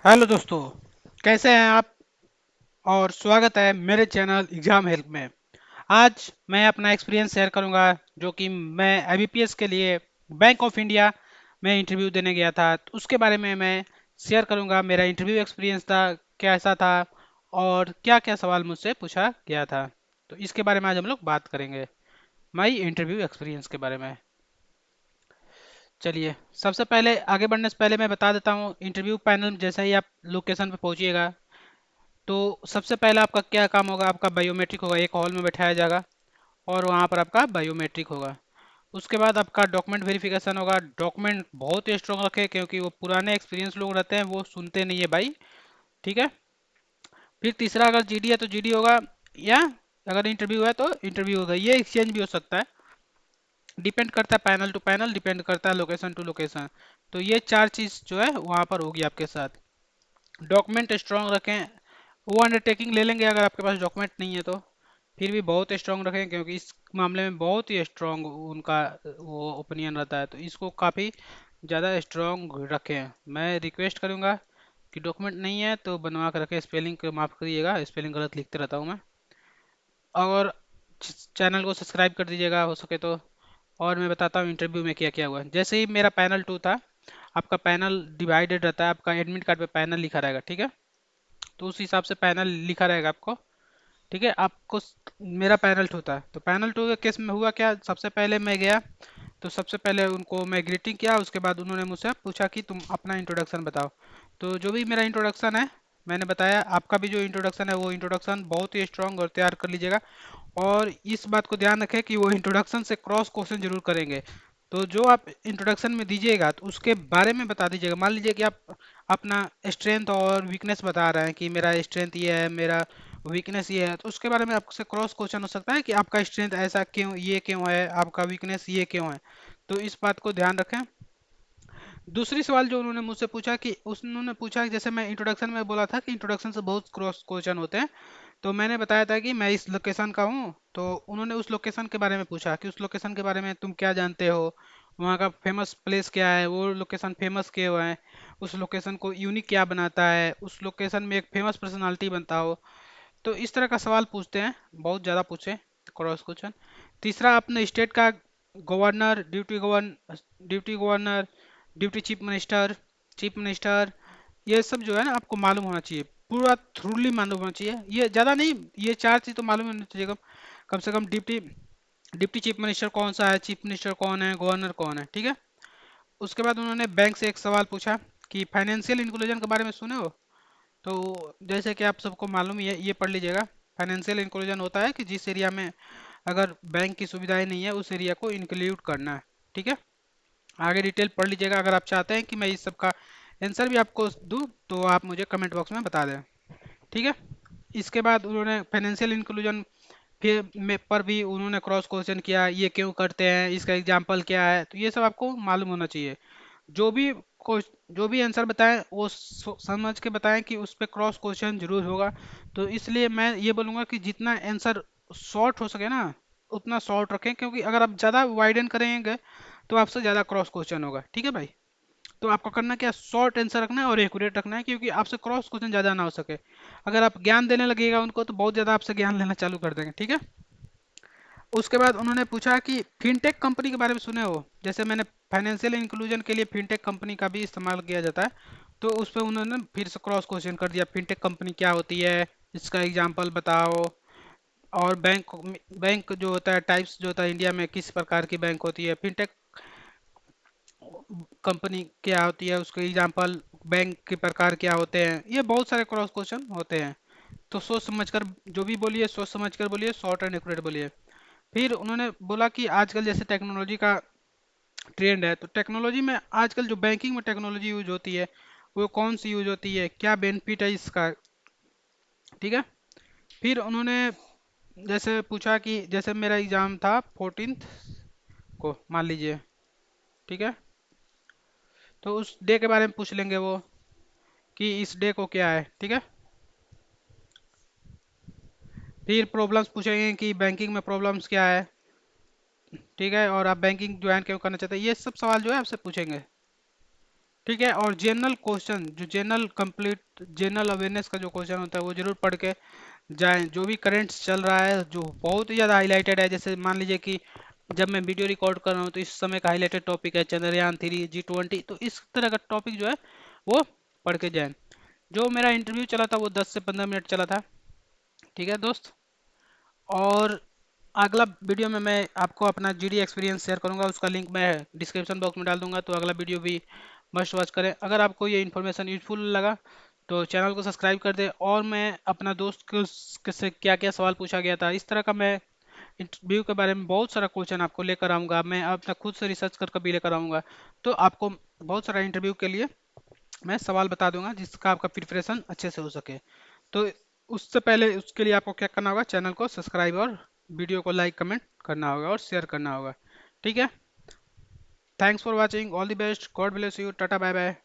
Hello दोस्तों, कैसे हैं आप? और स्वागत है मेरे चैनल एग्जाम हेल्प में। आज मैं अपना एक्सपीरियंस शेयर करूंगा, जो कि मैं आईबीपीएस के लिए बैंक ऑफ इंडिया में इंटरव्यू देने गया था। तो उसके बारे में मैं शेयर करूंगा। मेरा इंटरव्यू एक्सपीरियंस था, कैसा था और क्या क्या सवाल मुझसे पूछा गया था। तो इसके बारे में आज हम लोग बात करेंगे, माई इंटरव्यू एक्सपीरियंस के बारे में। चलिए, सबसे पहले आगे बढ़ने से पहले मैं बता देता हूँ, इंटरव्यू पैनल जैसे ही आप लोकेशन पे पहुंचिएगा तो सबसे पहला आपका क्या काम होगा, आपका बायोमेट्रिक होगा। एक हॉल में बैठाया जाएगा और वहाँ पर आपका बायोमेट्रिक होगा। उसके बाद आपका डॉक्यूमेंट वेरिफिकेशन होगा। डॉक्यूमेंट बहुत ही स्ट्रॉन्ग रखे, क्योंकि वो पुराने एक्सपीरियंस लोग रहते हैं, वो सुनते नहीं है भाई। ठीक है। फिर तीसरा, अगर जीडी है तो जीडी होगा, या अगर इंटरव्यू है तो इंटरव्यू होगा। ये एक्सचेंज भी हो सकता है, डिपेंड करता है पैनल टू पैनल, डिपेंड करता है लोकेशन टू लोकेशन। तो ये चार चीज़ जो है वहाँ पर होगी आपके साथ। डॉक्यूमेंट स्ट्रॉन्ग रखें, वो अंडरटेकिंग ले लेंगे अगर आपके पास डॉक्यूमेंट नहीं है तो। फिर भी बहुत स्ट्रॉन्ग रखें, क्योंकि इस मामले में बहुत ही स्ट्रॉन्ग उनका वो ओपिनियन रहता है, तो इसको काफ़ी ज़्यादा स्ट्रॉन्ग रखें। मैं रिक्वेस्ट करूँगा कि डॉक्यूमेंट नहीं है तो बनवा कर रखें। स्पेलिंग को माफ़ करिएगा, स्पेलिंग गलत लिखते रहता हूँ मैं। और चैनल को सब्सक्राइब कर दीजिएगा हो सके तो। और मैं बताता हूँ इंटरव्यू में क्या क्या हुआ। जैसे ही मेरा पैनल 2 था, आपका पैनल डिवाइडेड रहता है, आपका एडमिट कार्ड पे पैनल लिखा रहेगा। ठीक है, तो उस हिसाब से पैनल लिखा रहेगा आपको। ठीक है, आपको मेरा पैनल 2 था, तो पैनल 2 के केस में हुआ क्या, सबसे पहले मैं गया तो सबसे पहले उनको मैं ग्रीटिंग किया। उसके बाद उन्होंने मुझसे पूछा कि तुम अपना इंट्रोडक्शन बताओ। तो जो भी मेरा इंट्रोडक्शन है मैंने बताया। आपका भी जो इंट्रोडक्शन है वो इंट्रोडक्शन बहुत ही स्ट्रांग और तैयार कर लीजिएगा। और इस बात को ध्यान रखें कि वो इंट्रोडक्शन से क्रॉस क्वेश्चन जरूर करेंगे। तो जो आप इंट्रोडक्शन में दीजिएगा तो उसके बारे में बता दीजिएगा। मान लीजिए कि आप अपना स्ट्रेंथ और वीकनेस बता रहे हैं कि मेरा स्ट्रेंथ ये है, मेरा वीकनेस ये है, तो उसके बारे में आपसे क्रॉस क्वेश्चन हो सकता है कि आपका स्ट्रेंथ ऐसा क्यों, ये क्यों है, आपका वीकनेस ये क्यों है। तो इस बात को ध्यान रखें। दूसरी सवाल जो उन्होंने मुझसे पूछा कि उन्होंने पूछा कि जैसे मैं इंट्रोडक्शन में बोला था कि इंट्रोडक्शन से बहुत क्रॉस क्वेश्चन होते हैं, तो मैंने बताया था कि मैं इस लोकेशन का हूँ। तो उन्होंने उस लोकेशन के बारे में पूछा कि उस लोकेशन के बारे में तुम क्या जानते हो, वहाँ का फेमस प्लेस क्या है, वो लोकेशन फेमस क्यों है, उस लोकेशन को यूनिक क्या बनाता है, उस लोकेशन में एक फेमस पर्सनालिटी बनता हो। तो इस तरह का सवाल पूछते हैं, बहुत ज़्यादा पूछे क्रॉस क्वेश्चन। तीसरा, अपने स्टेट का governor, duty governor, duty chief minister, ये सब जो है ना आपको मालूम होना चाहिए, पूरा थ्रूली मालूम होना चाहिए। ये ज़्यादा नहीं, ये चार चीज़ तो मालूम होना चाहिए। कम से कम डिप्टी डिप्टी चीफ मिनिस्टर कौन सा है, चीफ मिनिस्टर कौन है, गवर्नर कौन है। ठीक है। उसके बाद उन्होंने बैंक से एक सवाल पूछा कि फाइनेंशियल इंक्लूजन के बारे में सुने हो। तो जैसे कि आप सबको मालूम ही है, ये पढ़ लीजिएगा। फाइनेंशियल इंक्लूजन होता है कि जिस एरिया में अगर बैंक की सुविधाएं नहीं है उस एरिया को इंक्लूड करना है। ठीक है, आगे डिटेल पढ़ लीजिएगा। अगर आप चाहते हैं कि मैं इस सब का आंसर भी आपको दूं तो आप मुझे कमेंट बॉक्स में बता दें। ठीक है। इसके बाद उन्होंने फाइनेंशियल इंक्लूजन फिर में पर भी उन्होंने क्रॉस क्वेश्चन किया, ये क्यों करते हैं, इसका एग्जाम्पल क्या है। तो ये सब आपको मालूम होना चाहिए। जो भी जो भी आंसर बताएं वो समझ के बताएं कि उस पर क्रॉस क्वेश्चन जरूर होगा। तो इसलिए मैं ये बोलूँगा कि जितना आंसर शॉर्ट हो सके ना उतना शॉर्ट रखें, क्योंकि अगर आप ज़्यादा वाइडन करेंगे तो आपसे ज़्यादा क्रॉस क्वेश्चन होगा। ठीक है भाई। तो आपको करना क्या, शॉर्ट आंसर रखना है और एक्यूरेट रखना है, क्योंकि आपसे क्रॉस क्वेश्चन ज़्यादा ना हो सके। अगर आप ज्ञान देने लगेगा उनको तो बहुत ज़्यादा आपसे ज्ञान लेना चालू कर देंगे। ठीक है। उसके बाद उन्होंने पूछा कि फिनटेक कंपनी के बारे में सुने हो। जैसे मैंने फाइनेंशियल इंक्लूजन के लिए फिनटेक कंपनी का भी इस्तेमाल किया जाता है, तो उस पर उन्होंने फिर से क्रॉस क्वेश्चन कर दिया, फिनटेक कंपनी क्या होती है, इसका एग्जांपल बताओ। और बैंक बैंक जो होता है, टाइप्स जो होता है इंडिया में किस प्रकार की बैंक होती है, फिनटेक कंपनी क्या होती है, उसके एग्जांपल, बैंक के प्रकार क्या होते हैं, ये बहुत सारे क्रॉस क्वेश्चन होते हैं। तो सोच समझकर जो भी बोलिए, सोच समझकर बोलिए, शॉर्ट एंड एक्यूरेट बोलिए। फिर उन्होंने बोला कि आजकल जैसे टेक्नोलॉजी का ट्रेंड है, तो टेक्नोलॉजी में आजकल जो बैंकिंग में टेक्नोलॉजी यूज होती है वो कौन सी यूज होती है, क्या बेनिफिट है इसका। ठीक है। फिर उन्होंने जैसे पूछा कि जैसे मेरा एग्ज़ाम था 14th को मान लीजिए। ठीक है, तो उस डे के बारे में पूछ लेंगे वो कि इस डे को क्या है। ठीक है। फिर प्रॉब्लम्स पूछेंगे कि बैंकिंग में प्रॉब्लम्स क्या है। ठीक है, और आप बैंकिंग ज्वाइन क्यों करना चाहते हैं, ये सब सवाल जो है आपसे पूछेंगे। ठीक है। और जनरल क्वेश्चन, जो जनरल कंप्लीट जनरल अवेयरनेस का जो क्वेश्चन होता है वो जरूर पढ़ के जाएं। जो भी करंट चल रहा है जो बहुत ही ज़्यादा हाईलाइटेड है, जैसे मान लीजिए कि जब मैं वीडियो रिकॉर्ड कर रहा हूँ तो इस समय का हाईलाइटेड टॉपिक है चंद्रयान 3 G20, तो इस तरह का टॉपिक जो है वो पढ़ के जाएं। जो मेरा इंटरव्यू चला था वो 10 से 15 मिनट चला था। ठीक है दोस्त। और अगला वीडियो में मैं आपको अपना जीडी एक्सपीरियंस शेयर करूंगा, उसका लिंक मैं डिस्क्रिप्शन बॉक्स में डाल दूंगा, तो अगला वीडियो भी मस्ट वॉच करें। अगर आपको ये इन्फॉर्मेशन यूजफुल लगा तो चैनल को सब्सक्राइब कर दे। और मैं अपना दोस्त को से क्या क्या सवाल पूछा गया था, इस तरह का मैं इंटरव्यू के बारे में बहुत सारा क्वेश्चन आपको लेकर आऊँगा। मैं अब तक खुद से रिसर्च कर भी लेकर आऊँगा, तो आपको बहुत सारा इंटरव्यू के लिए मैं सवाल बता दूंगा जिसका आपका प्रिपरेशन अच्छे से हो सके। तो उससे पहले उसके लिए आपको क्या करना होगा, चैनल को सब्सक्राइब और वीडियो को लाइक कमेंट करना होगा और शेयर करना होगा। ठीक है। Thanks for watching, all the best, God bless you, tata bye bye.